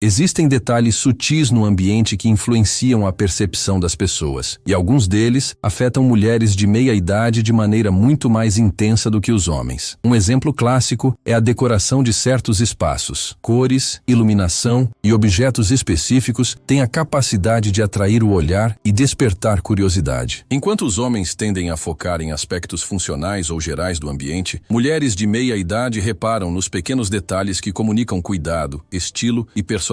Existem detalhes sutis no ambiente que influenciam a percepção das pessoas, e alguns deles afetam mulheres de meia idade de maneira muito mais intensa do que os homens. Um exemplo clássico é a decoração de certos espaços. Cores, iluminação e objetos específicos têm a capacidade de atrair o olhar e despertar curiosidade. Enquanto os homens tendem a focar em aspectos funcionais ou gerais do ambiente, mulheres de meia idade reparam nos pequenos detalhes que comunicam cuidado, estilo e personalidade.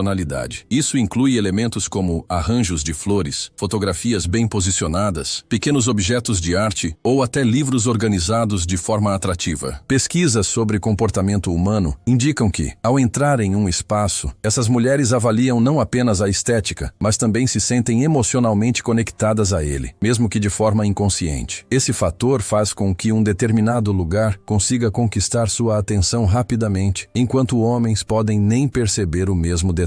Isso inclui elementos como arranjos de flores, fotografias bem posicionadas, pequenos objetos de arte ou até livros organizados de forma atrativa. Pesquisas sobre comportamento humano indicam que, ao entrar em um espaço, essas mulheres avaliam não apenas a estética, mas também se sentem emocionalmente conectadas a ele, mesmo que de forma inconsciente. Esse fator faz com que um determinado lugar consiga conquistar sua atenção rapidamente, enquanto homens podem nem perceber o mesmo detalhe.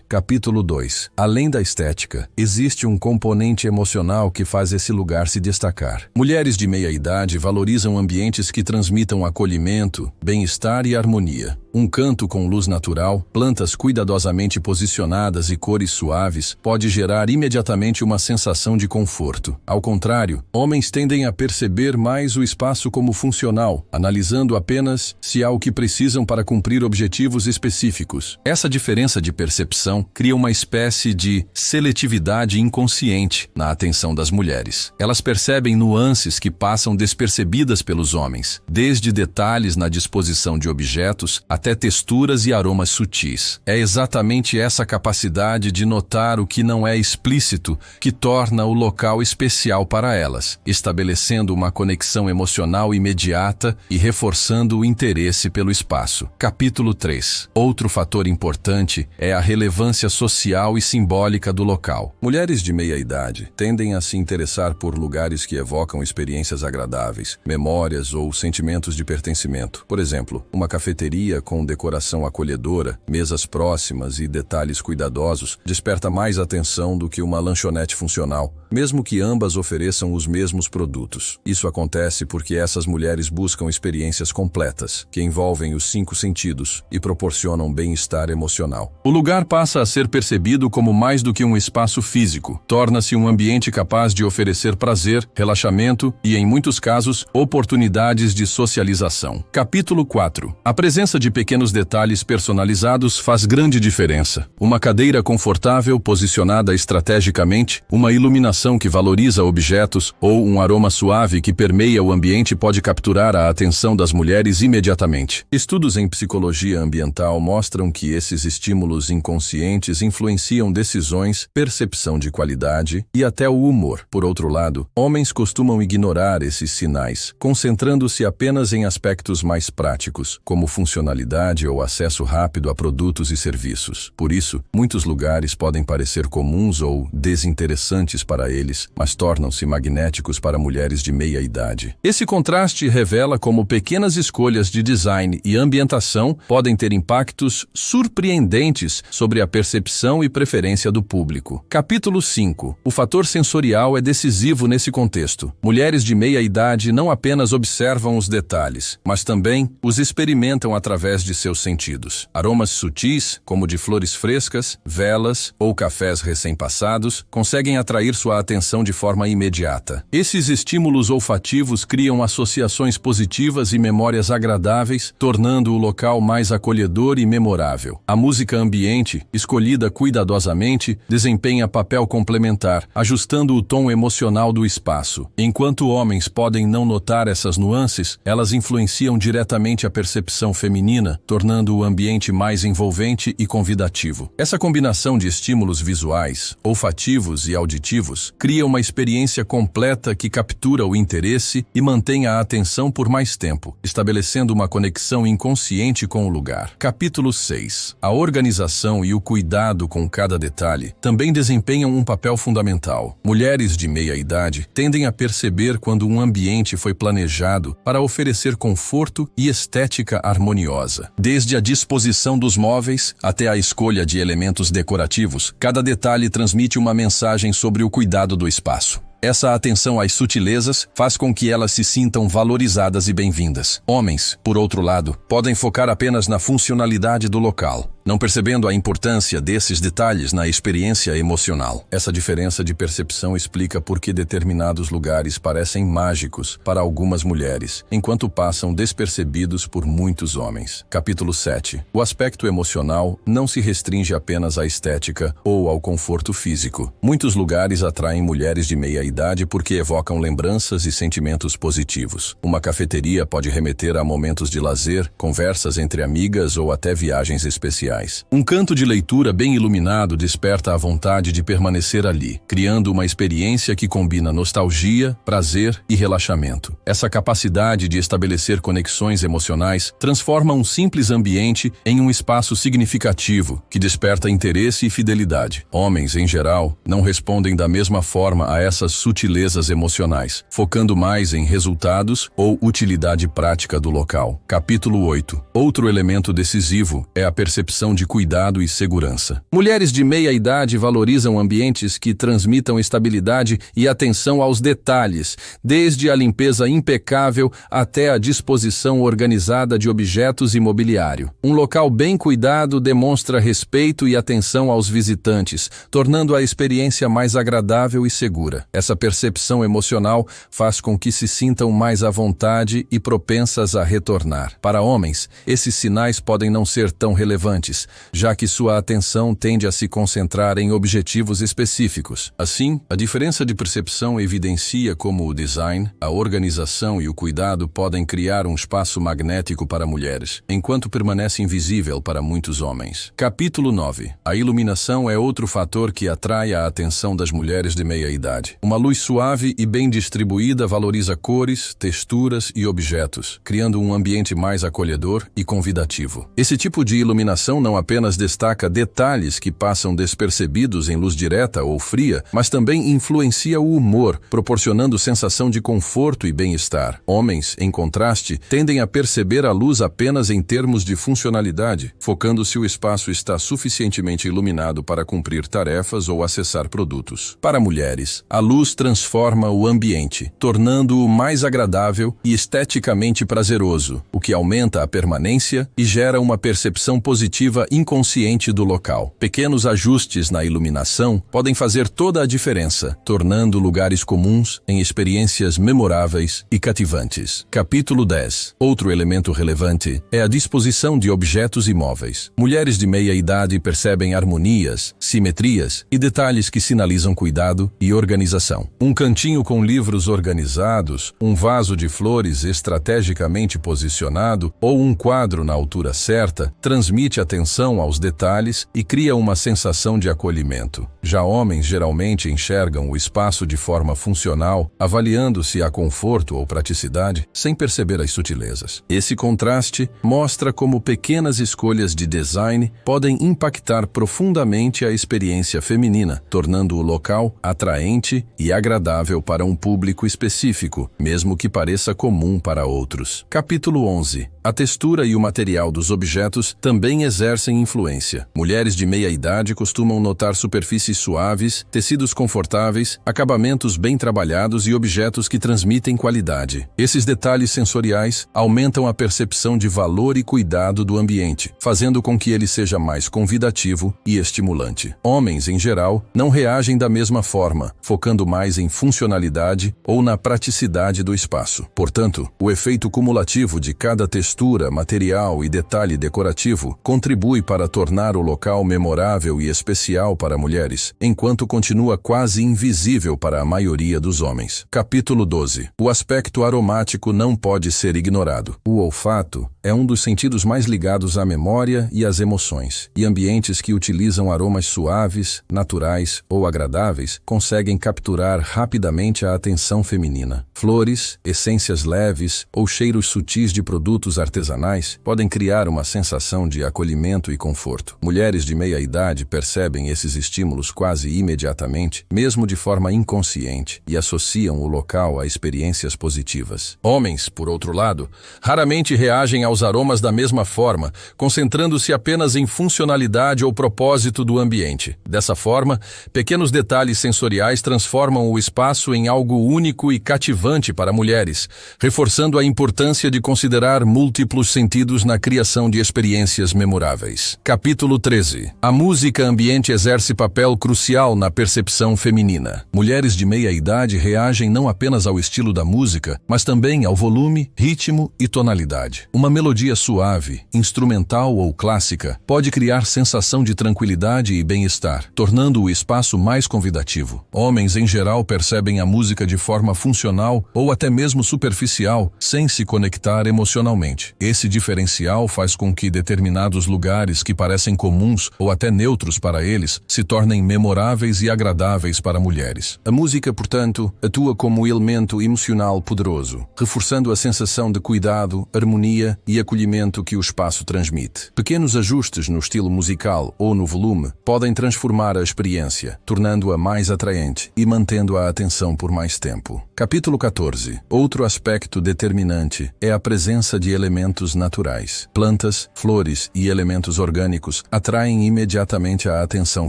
Capítulo 2. Além da estética, existe um componente emocional que faz esse lugar se destacar. Mulheres de meia idade valorizam ambientes que transmitam acolhimento, bem-estar e harmonia. Um canto com luz natural, plantas cuidadosamente posicionadas e cores suaves pode gerar imediatamente uma sensação de conforto. Ao contrário, homens tendem a perceber mais o espaço como funcional, analisando apenas se há o que precisam para cumprir objetivos específicos. Essa diferença de percepção cria uma espécie de seletividade inconsciente na atenção das mulheres. Elas percebem nuances que passam despercebidas pelos homens, desde detalhes na disposição de objetos até texturas e aromas sutis. É exatamente essa capacidade de notar o que não é explícito que torna o local especial para elas, estabelecendo uma conexão emocional imediata e reforçando o interesse pelo espaço. Capítulo 3. Outro fator importante é a relevância social e simbólica do local. Mulheres de meia idade tendem a se interessar por lugares que evocam experiências agradáveis, memórias ou sentimentos de pertencimento. Por exemplo, uma cafeteria com decoração acolhedora, mesas próximas e detalhes cuidadosos desperta mais atenção do que uma lanchonete funcional, mesmo que ambas ofereçam os mesmos produtos. Isso acontece porque essas mulheres buscam experiências completas, que envolvem os 5 sentidos e proporcionam bem-estar emocional. O lugar passa a ser percebido como mais do que um espaço físico. Torna-se um ambiente capaz de oferecer prazer, relaxamento e, em muitos casos, oportunidades de socialização. Capítulo 4. A presença de pequenos detalhes personalizados faz grande diferença. Uma cadeira confortável posicionada estrategicamente, uma iluminação que valoriza objetos ou um aroma suave que permeia o ambiente pode capturar a atenção das mulheres imediatamente. Estudos em psicologia ambiental mostram que esses estímulos inconscientes influenciam decisões, percepção de qualidade e até o humor. Por outro lado, homens costumam ignorar esses sinais, concentrando-se apenas em aspectos mais práticos, como funcionalidade ou acesso rápido a produtos e serviços. Por isso, muitos lugares podem parecer comuns ou desinteressantes para eles, mas tornam-se magnéticos para mulheres de meia idade. Esse contraste revela como pequenas escolhas de design e ambientação podem ter impactos surpreendentes sobre a percepção e preferência do público. Capítulo 5. O fator sensorial é decisivo nesse contexto. Mulheres de meia idade não apenas observam os detalhes, mas também os experimentam através de seus sentidos. Aromas sutis, como de flores frescas, velas ou cafés recém-passados, conseguem atrair sua atenção de forma imediata. Esses estímulos olfativos criam associações positivas e memórias agradáveis, tornando o local mais acolhedor e memorável. A música ambiente, escolhida cuidadosamente, desempenha papel complementar, ajustando o tom emocional do espaço. Enquanto homens podem não notar essas nuances, elas influenciam diretamente a percepção feminina, tornando o ambiente mais envolvente e convidativo. Essa combinação de estímulos visuais, olfativos e auditivos cria uma experiência completa que captura o interesse e mantém a atenção por mais tempo, estabelecendo uma conexão inconsciente com o lugar. Capítulo 6. A organização e o cuidado com cada detalhe também desempenham um papel fundamental. Mulheres de meia idade tendem a perceber quando um ambiente foi planejado para oferecer conforto e estética harmoniosa. Desde a disposição dos móveis até a escolha de elementos decorativos, cada detalhe transmite uma mensagem sobre o cuidado do espaço. Essa atenção às sutilezas faz com que elas se sintam valorizadas e bem-vindas. Homens, por outro lado, podem focar apenas na funcionalidade do local. não percebendo a importância desses detalhes na experiência emocional. Essa diferença de percepção explica por que determinados lugares parecem mágicos para algumas mulheres, enquanto passam despercebidos por muitos homens. Capítulo 7. O aspecto emocional não se restringe apenas à estética ou ao conforto físico. Muitos lugares atraem mulheres de meia idade porque evocam lembranças e sentimentos positivos. Uma cafeteria pode remeter a momentos de lazer, conversas entre amigas ou até viagens especiais. Um canto de leitura bem iluminado desperta a vontade de permanecer ali, criando uma experiência que combina nostalgia, prazer e relaxamento. Essa capacidade de estabelecer conexões emocionais transforma um simples ambiente em um espaço significativo, que desperta interesse e fidelidade. Homens, em geral, não respondem da mesma forma a essas sutilezas emocionais, focando mais em resultados ou utilidade prática do local. Capítulo 8. Outro elemento decisivo é a percepção de cuidado e segurança. Mulheres de meia idade valorizam ambientes que transmitam estabilidade e atenção aos detalhes, desde a limpeza impecável até a disposição organizada de objetos e mobiliário. Um local bem cuidado demonstra respeito e atenção aos visitantes, tornando a experiência mais agradável e segura. Essa percepção emocional faz com que se sintam mais à vontade e propensas a retornar. Para homens, esses sinais podem não ser tão relevantes, já que sua atenção tende a se concentrar em objetivos específicos. Assim, a diferença de percepção evidencia como o design, a organização e o cuidado podem criar um espaço magnético para mulheres, enquanto permanece invisível para muitos homens. Capítulo 9. A iluminação é outro fator que atrai a atenção das mulheres de meia idade. Uma luz suave e bem distribuída valoriza cores, texturas e objetos, criando um ambiente mais acolhedor e convidativo. Esse tipo de iluminação não apenas destaca detalhes que passam despercebidos em luz direta ou fria, mas também influencia o humor, proporcionando sensação de conforto e bem-estar. Homens, em contraste, tendem a perceber a luz apenas em termos de funcionalidade, focando se o espaço está suficientemente iluminado para cumprir tarefas ou acessar produtos. Para mulheres, a luz transforma o ambiente, tornando-o mais agradável e esteticamente prazeroso, o que aumenta a permanência e gera uma percepção positiva inconsciente do local. Pequenos ajustes na iluminação podem fazer toda a diferença, tornando lugares comuns em experiências memoráveis e cativantes. Capítulo 10. Outro elemento relevante é a disposição de objetos e móveis. Mulheres de meia idade percebem harmonias, simetrias e detalhes que sinalizam cuidado e organização. Um cantinho com livros organizados, um vaso de flores estrategicamente posicionado ou um quadro na altura certa transmite atenção aos detalhes e cria uma sensação de acolhimento. Já homens geralmente enxergam o espaço de forma funcional, avaliando se há conforto ou praticidade, sem perceber as sutilezas. Esse contraste mostra como pequenas escolhas de design podem impactar profundamente a experiência feminina, tornando o local atraente e agradável para um público específico, mesmo que pareça comum para outros. Capítulo 11. A textura e o material dos objetos também exercem influência. Mulheres de meia idade costumam notar superfícies suaves, tecidos confortáveis, acabamentos bem trabalhados e objetos que transmitem qualidade. Esses detalhes sensoriais aumentam a percepção de valor e cuidado do ambiente, fazendo com que ele seja mais convidativo e estimulante. Homens, em geral, não reagem da mesma forma, focando mais em funcionalidade ou na praticidade do espaço. Portanto, o efeito cumulativo de cada textura, material e detalhe decorativo contribui para tornar o local memorável e especial para mulheres, enquanto continua quase invisível para a maioria dos homens. Capítulo 12. O aspecto aromático não pode ser ignorado. O olfato é um dos sentidos mais ligados à memória e às emoções, e ambientes que utilizam aromas suaves, naturais ou agradáveis conseguem capturar rapidamente a atenção feminina. Flores, essências leves ou cheiros sutis de produtos artesanais podem criar uma sensação de acolhimento e conforto. Mulheres de meia idade percebem esses estímulos quase imediatamente, mesmo de forma inconsciente, e associam o local a experiências positivas. Homens, por outro lado, raramente reagem aos aromas da mesma forma, concentrando-se apenas em funcionalidade ou propósito do ambiente. Dessa forma, pequenos detalhes sensoriais transformam o espaço em algo único e cativante para mulheres, reforçando a importância de considerar múltiplos sentidos na criação de experiências memoráveis. confortáveis. Capítulo 13. A música ambiente exerce papel crucial na percepção feminina. Mulheres de meia idade reagem não apenas ao estilo da música, mas também ao volume, ritmo e tonalidade. Uma melodia suave, instrumental ou clássica, pode criar sensação de tranquilidade e bem-estar, tornando o espaço mais convidativo. Homens, em geral, percebem a música de forma funcional ou até mesmo superficial, sem se conectar emocionalmente. Esse diferencial faz com que determinados lugares que parecem comuns ou até neutros para eles se tornem memoráveis e agradáveis para mulheres. A música, portanto, atua como um elemento emocional poderoso, reforçando a sensação de cuidado, harmonia e acolhimento que o espaço transmite. Pequenos ajustes no estilo musical ou no volume podem transformar a experiência, tornando-a mais atraente e mantendo a atenção por mais tempo. Capítulo 14. Outro aspecto determinante é a presença de elementos naturais. Plantas, flores e elementos orgânicos atraem imediatamente a atenção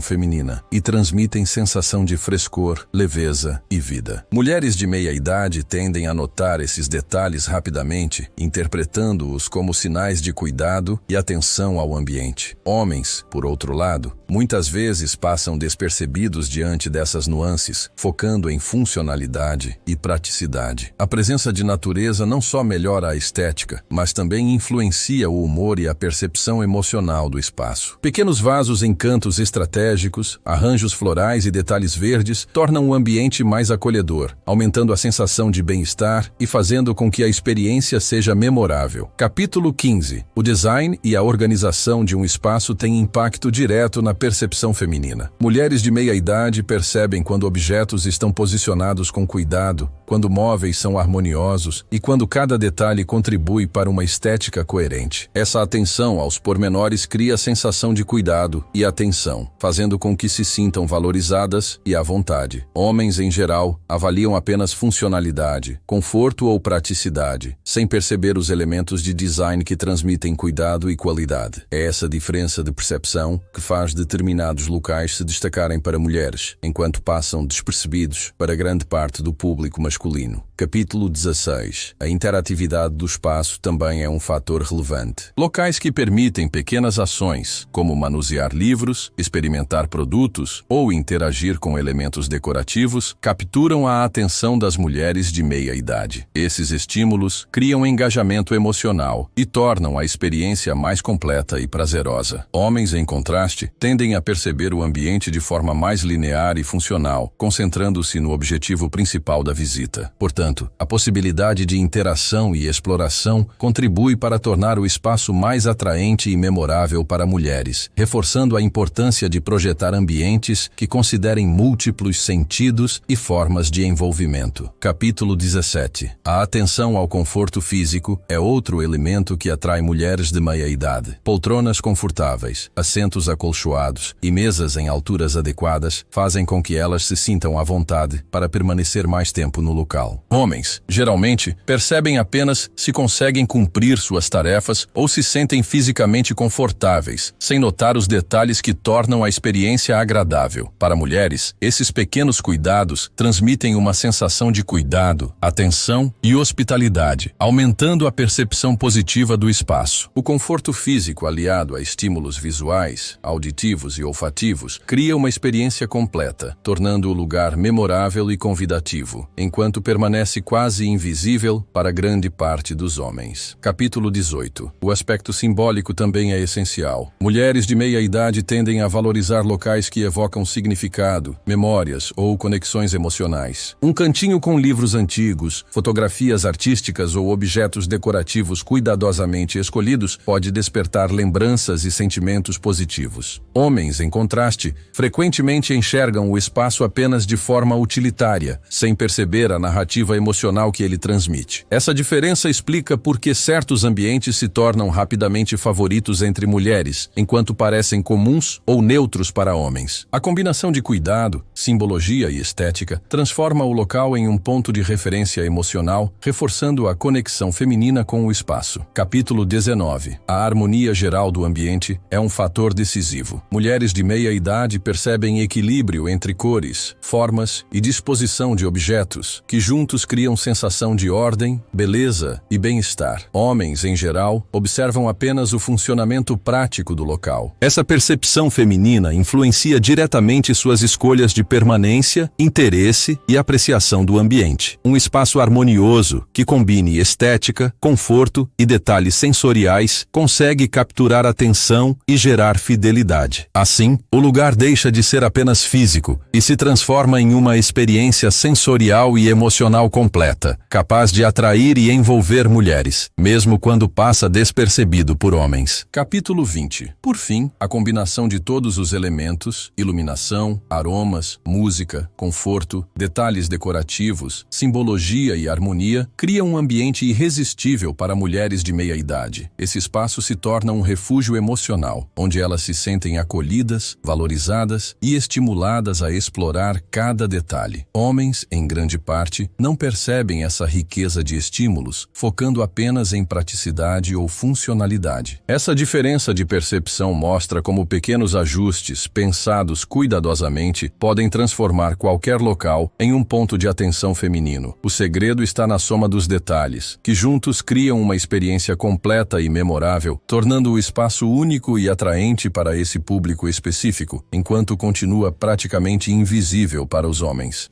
feminina e transmitem sensação de frescor, leveza e vida. Mulheres de meia idade tendem a notar esses detalhes rapidamente, interpretando-os como sinais de cuidado e atenção ao ambiente. Homens, por outro lado, muitas vezes passam despercebidos diante dessas nuances, focando em funcionalidade e praticidade. A presença de natureza não só melhora a estética, mas também influencia o humor e a percepção emocional do espaço. Pequenos vasos em cantos estratégicos, arranjos florais e detalhes verdes tornam o ambiente mais acolhedor, aumentando a sensação de bem-estar e fazendo com que a experiência seja memorável. Capítulo 15. O design e a organização de um espaço têm impacto direto na percepção feminina. Mulheres de meia idade percebem quando objetos estão posicionados com cuidado, quando móveis são harmoniosos e quando cada detalhe contribui para uma estética coerente. Essa atenção aos pormenores cria a sensação de cuidado e atenção, fazendo com que se sintam valorizadas e à vontade. Homens, em geral, avaliam apenas funcionalidade, conforto ou praticidade, sem perceber os elementos de design que transmitem cuidado e qualidade. É essa diferença de percepção que faz determinados locais se destacarem para mulheres, enquanto passam despercebidos para grande parte do público masculino. Capítulo 16. A interatividade do espaço também é um fator relevante. Locais que permitem pequenas ações, como manusear livros, experimentar produtos ou interagir com elementos decorativos, capturam a atenção das mulheres de meia idade. Esses estímulos criam engajamento emocional e tornam a experiência mais completa e prazerosa. Homens, em contraste, tendem a perceber o ambiente de forma mais linear e funcional, concentrando-se no objetivo principal da visita. Portanto, a possibilidade de interação e exploração contribui para tornar o espaço mais atraente e memorável para mulheres, reforçando a importância de projetar ambientes que considerem múltiplos sentidos e formas de envolvimento. Capítulo 17. A atenção ao conforto físico é outro elemento que atrai mulheres de meia idade. Poltronas confortáveis, assentos acolchoados e mesas em alturas adequadas fazem com que elas se sintam à vontade para permanecer mais tempo no local. Homens, geralmente, percebem apenas se conseguem cumprir suas tarefas ou se sentem fisicamente confortáveis, sem notar os detalhes que tornam a experiência agradável. Para mulheres, esses pequenos cuidados transmitem uma sensação de cuidado, atenção e hospitalidade, aumentando a percepção positiva do espaço. O conforto físico, aliado a estímulos visuais, auditivos e olfativos, cria uma experiência completa, tornando o lugar memorável e convidativo, enquanto permanece quase invisível para grande parte dos homens. Capítulo 18. O aspecto simbólico também é essencial. Mulheres de meia idade tendem a valorizar locais que evocam significado, memórias ou conexões emocionais. Um cantinho com livros antigos, fotografias artísticas ou objetos decorativos cuidadosamente escolhidos pode despertar lembranças e sentimentos positivos. Homens, em contraste, frequentemente enxergam o espaço apenas de forma utilitária, sem perceber a narrativa emocional que ele transmite. Essa diferença explica por que certos ambientes se tornam rapidamente favoritos entre mulheres, enquanto parecem comuns ou neutros para homens. A combinação de cuidado, simbologia e estética transforma o local em um ponto de referência emocional, reforçando a conexão feminina com o espaço. Capítulo 19. A harmonia geral do ambiente é um fator decisivo. Mulheres de meia idade percebem equilíbrio entre cores, formas e disposição de objetos, que juntos criam sensação de ordem, beleza e bem-estar. Homens, em geral, observam apenas o funcionamento funcionamento prático do local. Essa percepção feminina influencia diretamente suas escolhas de permanência, interesse e apreciação do ambiente. Um espaço harmonioso, que combine estética, conforto e detalhes sensoriais, consegue capturar atenção e gerar fidelidade. Assim, o lugar deixa de ser apenas físico e se transforma em uma experiência sensorial e emocional completa, capaz de atrair e envolver mulheres, mesmo quando passa despercebido por homens. Capítulo 20. Por fim, a combinação de todos os elementos, iluminação, aromas, música, conforto, detalhes decorativos, simbologia e harmonia, cria um ambiente irresistível para mulheres de meia idade. Esse espaço se torna um refúgio emocional, onde elas se sentem acolhidas, valorizadas e estimuladas a explorar cada detalhe. Homens, em grande parte, não percebem essa riqueza de estímulos, focando apenas em praticidade ou funcionalidade. Essa diferença de percepção mostra como pequenos ajustes, pensados cuidadosamente, podem transformar qualquer local em um ponto de atenção feminino. O segredo está na soma dos detalhes, que juntos criam uma experiência completa e memorável, tornando o espaço único e atraente para esse público específico, enquanto continua praticamente invisível para os homens.